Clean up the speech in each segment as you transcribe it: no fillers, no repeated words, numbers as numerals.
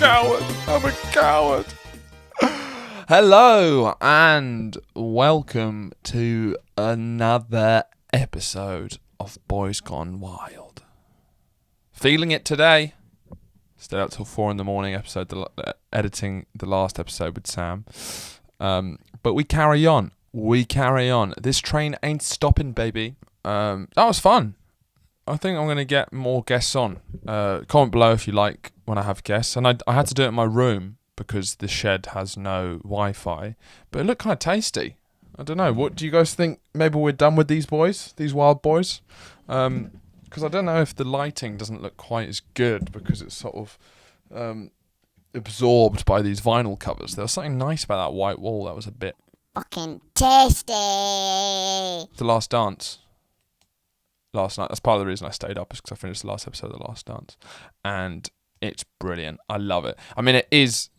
coward. I'm a coward. Hello and welcome to another episode of Boys Gone Wild. Feeling it today. Stayed up till 4 a.m. editing the last episode with Sam. But we carry on. This train ain't stopping, baby. That was fun. I think I'm going to get more guests on. Comment below if you like when I have guests. And I had to do it in my room because the shed has no Wi-Fi. But it looked kind of tasty. I don't know. What do you guys think? Maybe we're done with these boys, these wild boys? Because I don't know if the lighting doesn't look quite as good because it's sort of absorbed by these vinyl covers. There was something nice about that white wall that was a bit... fucking tasty. The Last Dance. Last night. That's part of the reason I stayed up is because I finished the last episode of The Last Dance. And it's brilliant. I love it. I mean, it is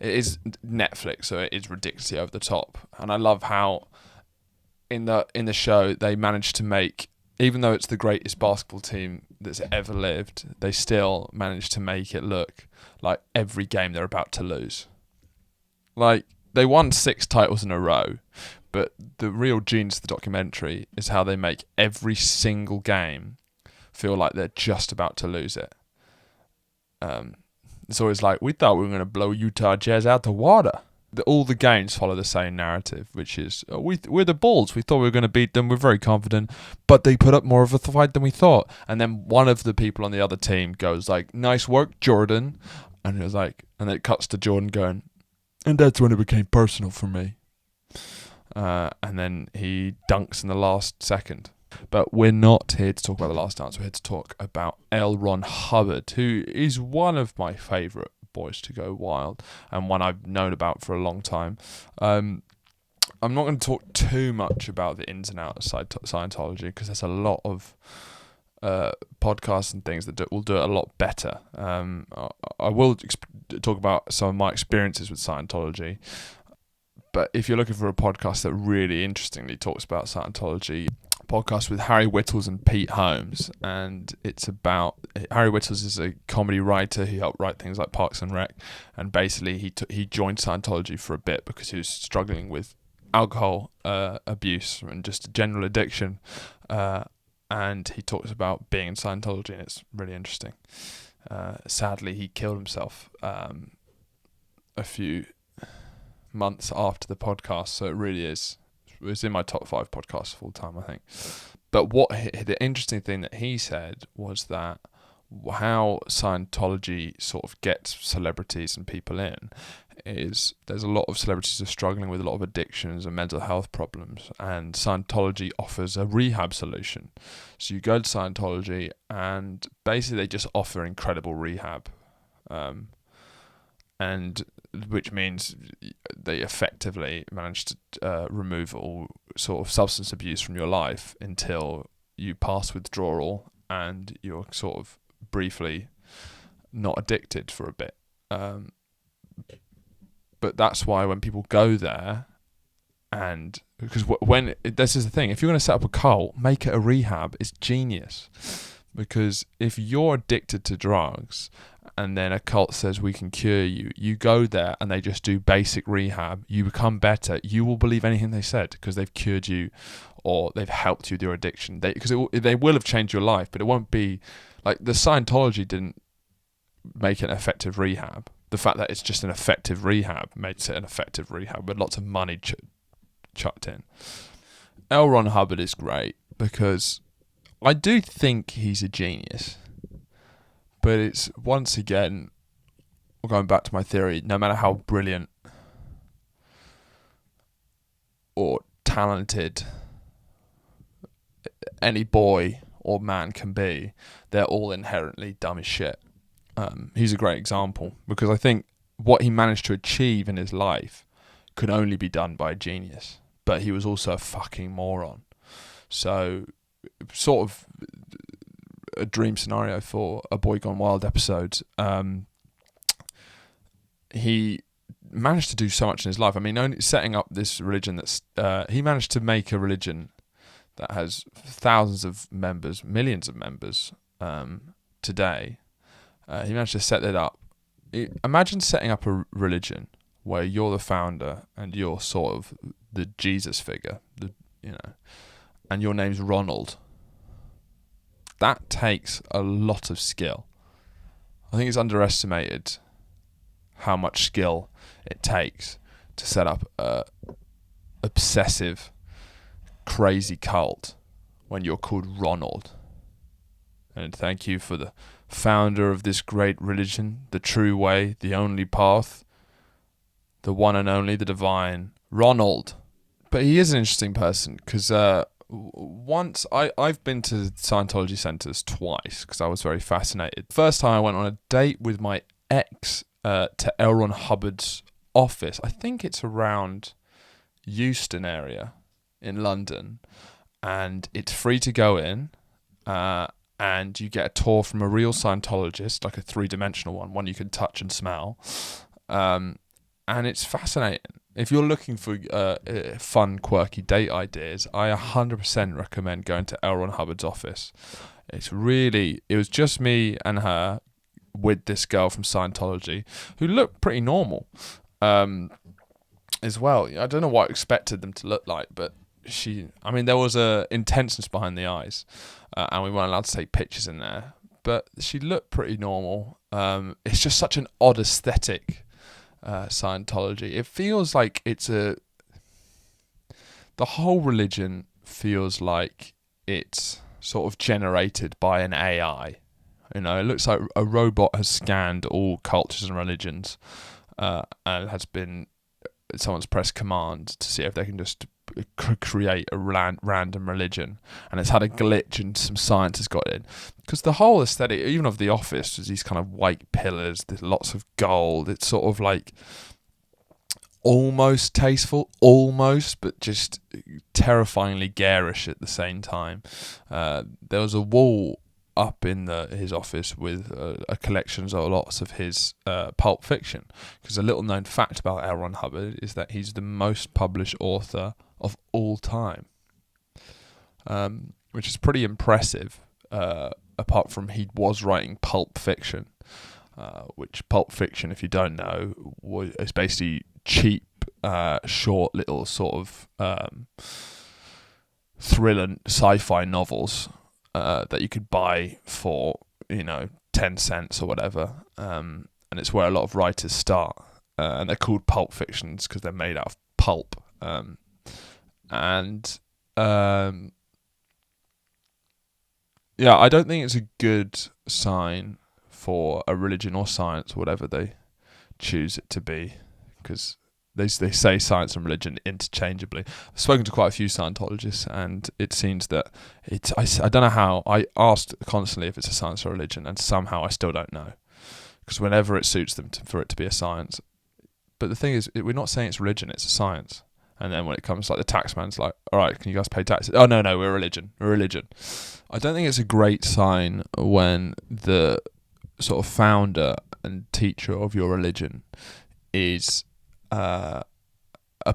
Netflix, so it is ridiculously over the top. And I love how in the show they managed to make, even though it's the greatest basketball team that's ever lived, they still managed to make it look like every game they're about to lose. Like, they won 6 titles in a row, but the real genius of the documentary is how they make every single game feel like they're just about to lose it. It's always like, we thought we were going to blow Utah Jazz out the water. All the games follow the same narrative, which is, we're the Bulls. We thought we were going to beat them. We're very confident, but they put up more of a fight than we thought. And then one of the people on the other team goes like, nice work, Jordan. And it was like, and then it cuts to Jordan going, and that's when it became personal for me. And then he dunks in the last second. But we're not here to talk about The Last Dance. We're here to talk about L. Ron Hubbard, who is one of my favourite boys to go wild and one I've known about for a long time. I'm not going to talk too much about the ins and outs of Scientology because there's a lot of podcasts and things that will do it a lot better. I will talk about some of my experiences with Scientology. But if you're looking for a podcast that really interestingly talks about Scientology, podcast with Harry Whittles and Pete Holmes, and it's about Harry Whittles is a comedy writer who helped write things like Parks and Rec, and basically he joined Scientology for a bit because he was struggling with alcohol abuse and just general addiction, and he talks about being in Scientology, and it's really interesting. Sadly, he killed himself a few months after the podcast, so it really is. It was in my top 5 podcasts of all time, I think. But the interesting thing that he said was that how Scientology sort of gets celebrities and people in is there's a lot of celebrities who are struggling with a lot of addictions and mental health problems, and Scientology offers a rehab solution. So you go to Scientology and basically they just offer incredible rehab, and which means they effectively manage to remove all sort of substance abuse from your life until you pass withdrawal and you're sort of briefly not addicted for a bit. But that's why when people go there, and because this is the thing, if you're going to set up a cult, make it a rehab. It's genius. Because if you're addicted to drugs and then a cult says we can cure you, you go there and they just do basic rehab, you become better, you will believe anything they said because they've cured you or they've helped you with your addiction. They will have changed your life, but it won't be like the Scientology didn't make it an effective rehab. The fact that it's just an effective rehab makes it an effective rehab with lots of money chucked in. L. Ron Hubbard is great because I do think he's a genius, but it's once again, going back to my theory, no matter how brilliant or talented any boy or man can be, they're all inherently dumb as shit. He's a great example because I think what he managed to achieve in his life could only be done by a genius, but he was also a fucking moron. So sort of a dream scenario for a Boy Gone Wild episode. He managed to do so much in his life. I mean, only setting up this religion that's he managed to make a religion that has thousands of members, millions of members today. He managed to set that up imagine setting up a religion where you're the founder and you're sort of the Jesus figure, and your name's Ronald. That takes a lot of skill. I think it's underestimated how much skill it takes to set up a obsessive, crazy cult when you're called Ronald. And thank you for the founder of this great religion, the true way, the only path, the one and only, the divine, Ronald. But he is an interesting person because once I've been to Scientology centers twice because I was very fascinated. First time I went on a date with my ex to L. Ron Hubbard's office. I think it's around Euston area in London, and it's free to go in. And you get a tour from a real Scientologist, like a 3-dimensional one you can touch and smell. And it's fascinating. If you're looking for fun, quirky date ideas, I 100% recommend going to L. Ron Hubbard's office. It was just me and her with this girl from Scientology who looked pretty normal as well. I don't know what I expected them to look like, but there was a intenseness behind the eyes, and we weren't allowed to take pictures in there, but she looked pretty normal. It's just such an odd aesthetic, Scientology. It feels like the whole religion feels like it's sort of generated by an AI. It looks like a robot has scanned all cultures and religions, and has been someone's pressed command to see if they can just create a random religion, and it's had a glitch and some science has got in, because the whole aesthetic even of the office was these kind of white pillars, there's lots of gold. It's sort of like almost tasteful, but just terrifyingly garish at the same time. There was a wall up in his office with a collection of lots of his Pulp Fiction, because a little known fact about L. Ron Hubbard is that he's the most published author of all time, which is pretty impressive, apart from he was writing Pulp Fiction, which Pulp Fiction, if you don't know, is basically cheap, short little sort of thriller sci-fi novels that you could buy for 10 cents or whatever, and it's where a lot of writers start, and they're called Pulp Fictions because they're made out of pulp, I don't think it's a good sign for a religion or science, whatever they choose it to be, because they say science and religion interchangeably. I've spoken to quite a few Scientologists, and it seems that I don't know how. I asked constantly if it's a science or religion, and somehow I still don't know, because whenever it suits them for it to be a science. But the thing is, we're not saying it's religion, it's a science. And then when it comes, like, the taxman's like, all right, can you guys pay taxes? Oh, no, we're religion. I don't think it's a great sign when the sort of founder and teacher of your religion is a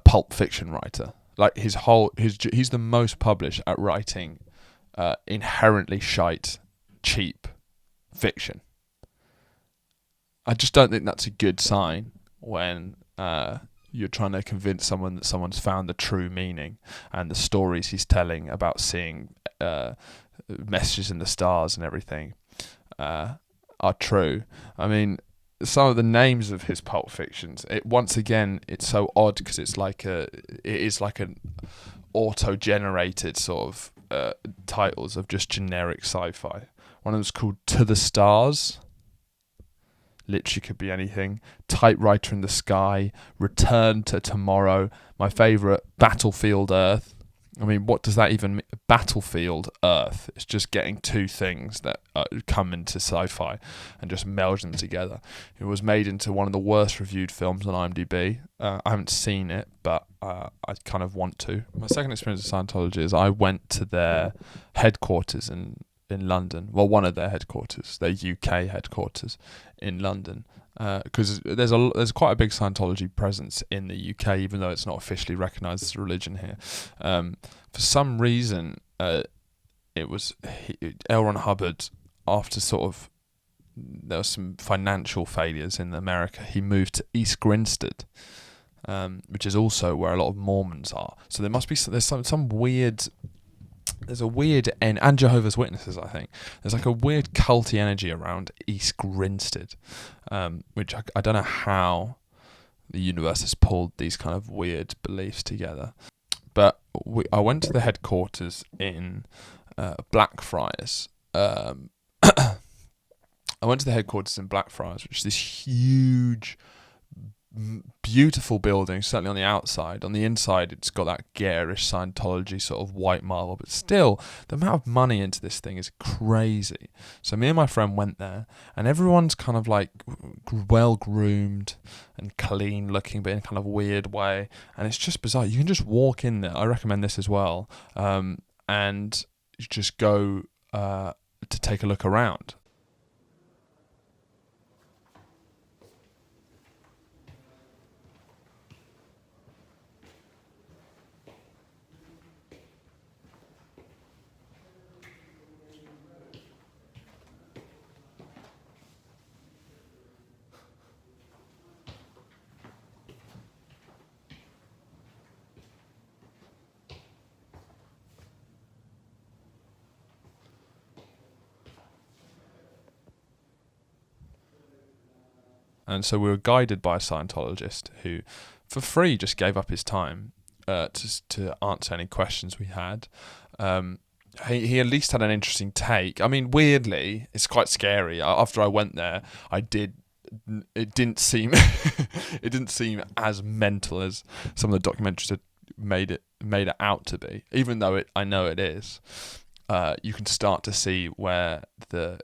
Pulp Fiction writer. Like, he's the most published at writing inherently shite, cheap fiction. I just don't think that's a good sign when you're trying to convince someone that someone's found the true meaning, and the stories he's telling about seeing messages in the stars and everything are true. I mean, some of the names of his Pulp Fictions, it's so odd because it is like an auto-generated sort of titles of just generic sci-fi. One of them's called To the Stars. Literally could be anything. Typewriter in the Sky, Return to Tomorrow, my favourite, Battlefield Earth. I mean, what does that even mean? Battlefield Earth. It's just getting two things that come into sci-fi and just meld them together. It was made into one of the worst reviewed films on IMDb. I haven't seen it, but I kind of want to. My second experience with Scientology is I went to their headquarters in London. Well, one of their headquarters, their UK headquarters in London, because there's quite a big Scientology presence in the UK, even though it's not officially recognised as a religion here. For some reason, it was L. Ron Hubbard, after sort of there were some financial failures in America, he moved to East Grinstead, which is also where a lot of Mormons are. So there's some weird. There's a weird and Jehovah's Witnesses, I think. There's like a weird culty energy around East Grinstead, which I don't know how the universe has pulled these kind of weird beliefs together. But I went to the headquarters in Blackfriars. I went to the headquarters in Blackfriars, which is this huge, beautiful building, certainly on the outside. On the inside, it's got that garish Scientology sort of white marble, but still, the amount of money into this thing is crazy. So me and my friend went there, and everyone's kind of like well-groomed and clean-looking, but in a kind of weird way, and it's just bizarre. You can just walk in there. I recommend this as well, and you just go to take a look around. And so we were guided by a Scientologist who, for free, just gave up his time to answer any questions we had. He at least had an interesting take. I mean, weirdly, it's quite scary. After I went there, it didn't seem it didn't seem as mental as some of the documentaries had made it out to be. Even though I know it is. You can start to see where the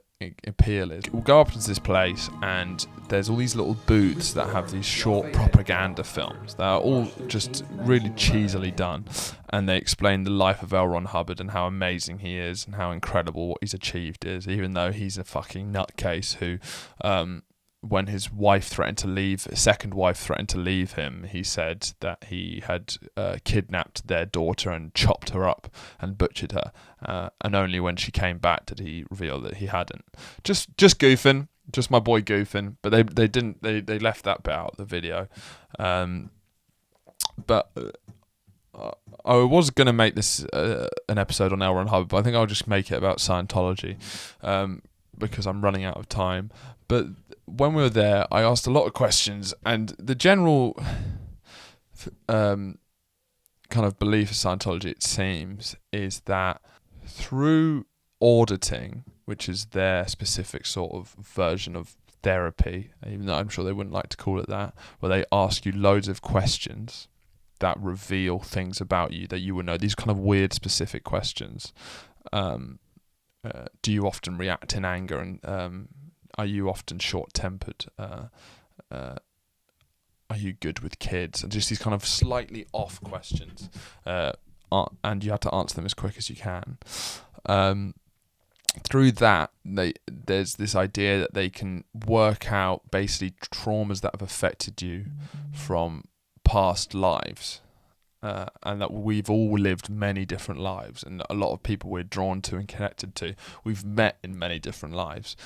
appeal is. We'll go up into this place, and there's all these little booths that have these short propaganda films that are all just really cheesily done, and they explain the life of L. Ron Hubbard and how amazing he is and how incredible what he's achieved is, even though he's a fucking nutcase who when his second wife threatened to leave him, he said that he had kidnapped their daughter and chopped her up and butchered her. And only when she came back did he reveal that he hadn't. Just goofing, just my boy goofing. But they left that bit out of the video. But I was going to make this an episode on L. Ron Hubbard, but I think I'll just make it about Scientology because I'm running out of time. But when we were there, I asked a lot of questions, and the general kind of belief of Scientology, it seems, is that through auditing, which is their specific sort of version of therapy, even though I'm sure they wouldn't like to call it that, where they ask you loads of questions that reveal things about you that you would know, these kind of weird specific questions. Do you often react in anger, and are you often short-tempered? Are you good with kids? And just these kind of slightly off questions. And you have to answer them as quick as you can. Through that, there's this idea that they can work out basically traumas that have affected you from past lives. And that we've all lived many different lives, and a lot of people we're drawn to and connected to, we've met in many different lives.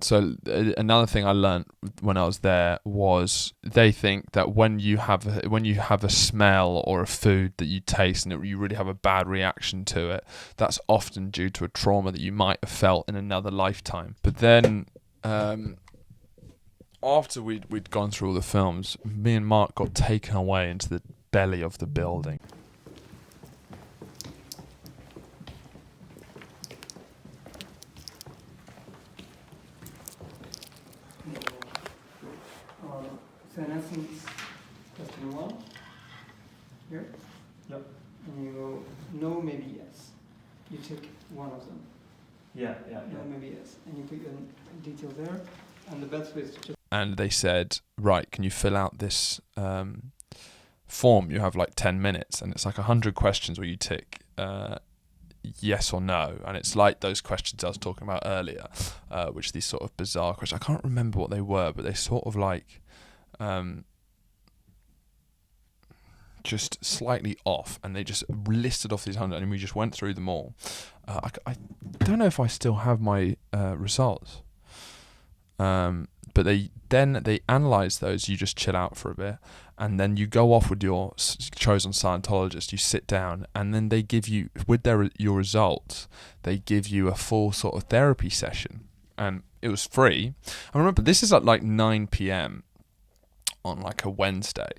So another thing I learned when I was there was they think that when you have a smell or a food that you taste and you really have a bad reaction to it, that's often due to a trauma that you might have felt in another lifetime. But then after we'd gone through all the films, me and Mark got taken away into the belly of the building. So in essence, question 1, here? Yep. And you go, no, maybe yes. You tick one of them. Yeah. No, maybe yes. And you put your detail there, and the best way is to just... And they said, right, can you fill out this form? You have like 10 minutes, and it's like 100 questions where you tick yes or no, and it's like those questions I was talking about earlier, which are these sort of bizarre questions. I can't remember what they were, but they sort of like just slightly off, and they just listed off these 100, and we just went through them all. I don't know if I still have my results. But they analyze those. You just chill out for a bit, and then you go off with your chosen Scientologist. You sit down, and then they give you, with your results, they give you a full sort of therapy session, and it was free. I remember this is at like 9 p.m. on like a Wednesday,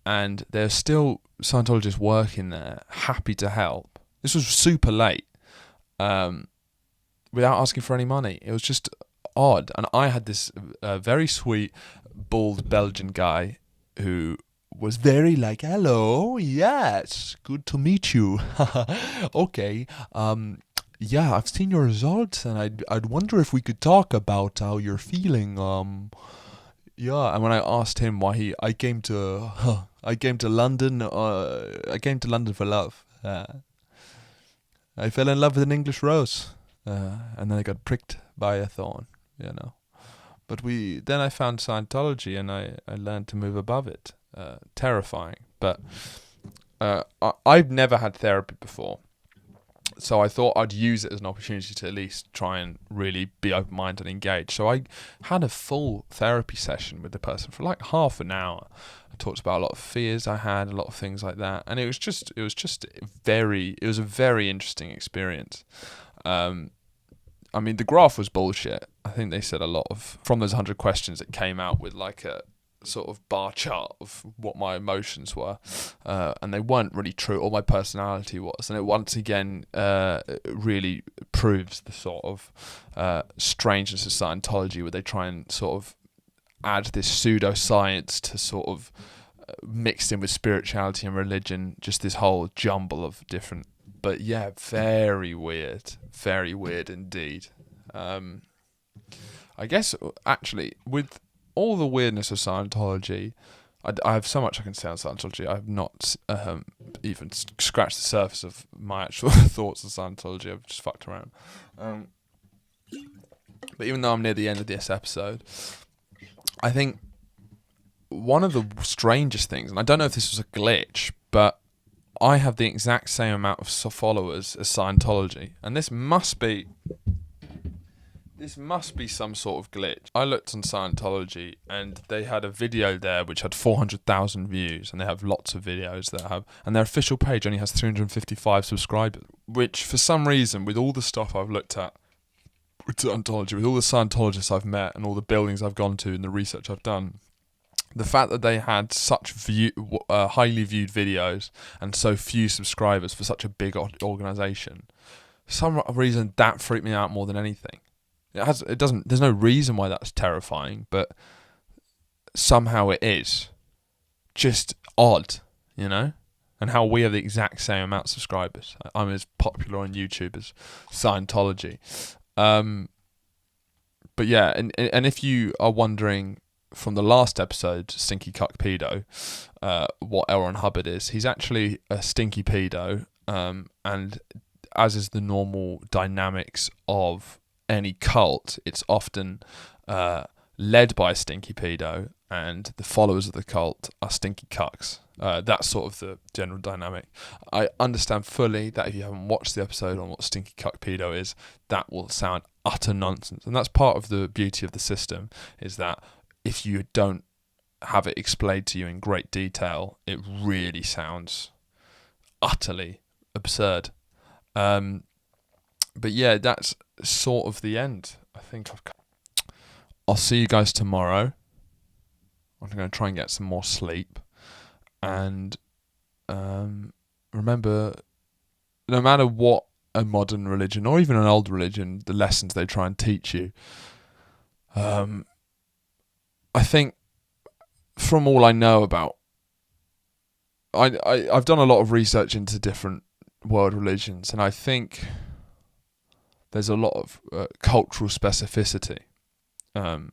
and there's still Scientologists working there, happy to help. This was super late, without asking for any money. It was just odd. And I had this very sweet, bald Belgian guy who was very like, hello, yes, good to meet you. Okay, yeah, I've seen your results, and I'd wonder if we could talk about how you're feeling. Yeah, and when I asked him why I came to London, I came to London for love. I fell in love with an English rose, and then I got pricked by a thorn, you know. But then I found Scientology, and I learned to move above it. Terrifying, but I've never had therapy before, so I thought I'd use it as an opportunity to at least try and really be open-minded and engaged. So I had a full therapy session with the person for like half an hour. I talked about a lot of fears I had, a lot of things like that, and it was a very interesting experience. I mean, the graph was bullshit. I think they said a lot of, from those 100 questions, it came out with like a sort of bar chart of what my emotions were, and they weren't really true, or my personality was. And it once again really proves the sort of strangeness of Scientology, where they try and sort of add this pseudoscience to sort of mixed in with spirituality and religion, just this whole jumble of different. But yeah, very weird indeed. I guess actually with all the weirdness of Scientology, I have so much I can say on Scientology. I have not even scratched the surface of my actual thoughts on Scientology. I've just fucked around. But even though I'm near the end of this episode, I think one of the strangest things, and I don't know if this was a glitch, but I have the exact same amount of followers as Scientology, and this must be some sort of glitch. I looked on Scientology, and they had a video there which had 400,000 views, and they have lots of videos that have, and their official page only has 355 subscribers, which for some reason, with all the stuff I've looked at with Scientology, with all the Scientologists I've met and all the buildings I've gone to and the research I've done, the fact that they had such highly viewed videos and so few subscribers for such a big organisation, for some reason that freaked me out more than anything. There's no reason why that's terrifying, but somehow it is. Just odd, you know? And how we have the exact same amount of subscribers. I'm as popular on YouTube as Scientology. But yeah, and if you are wondering from the last episode, Stinky Cuck Pedo, what L. Ron Hubbard is, he's actually a stinky pedo, and as is the normal dynamics of any cult, it's often led by a stinky pedo, and the followers of the cult are stinky cucks. That's sort of the general dynamic. I understand fully that if you haven't watched the episode on what stinky cuck pedo is, that will sound utter nonsense, and that's part of the beauty of the system, is that if you don't have it explained to you in great detail, it really sounds utterly absurd. But yeah, that's sort of the end. I think I'll see you guys tomorrow. I'm going to try and get some more sleep. And remember, no matter what a modern religion, or even an old religion, the lessons they try and teach you, I think from all I know about, I've done a lot of research into different world religions, and I think there's a lot of cultural specificity, and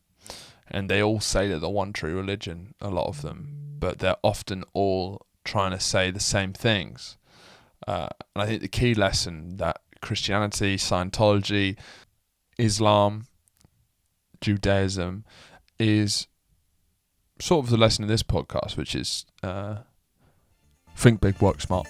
they all say they're the one true religion, a lot of them, but they're often all trying to say the same things. And I think the key lesson that Christianity, Scientology, Islam, Judaism is sort of the lesson of this podcast, which is think big, work smart.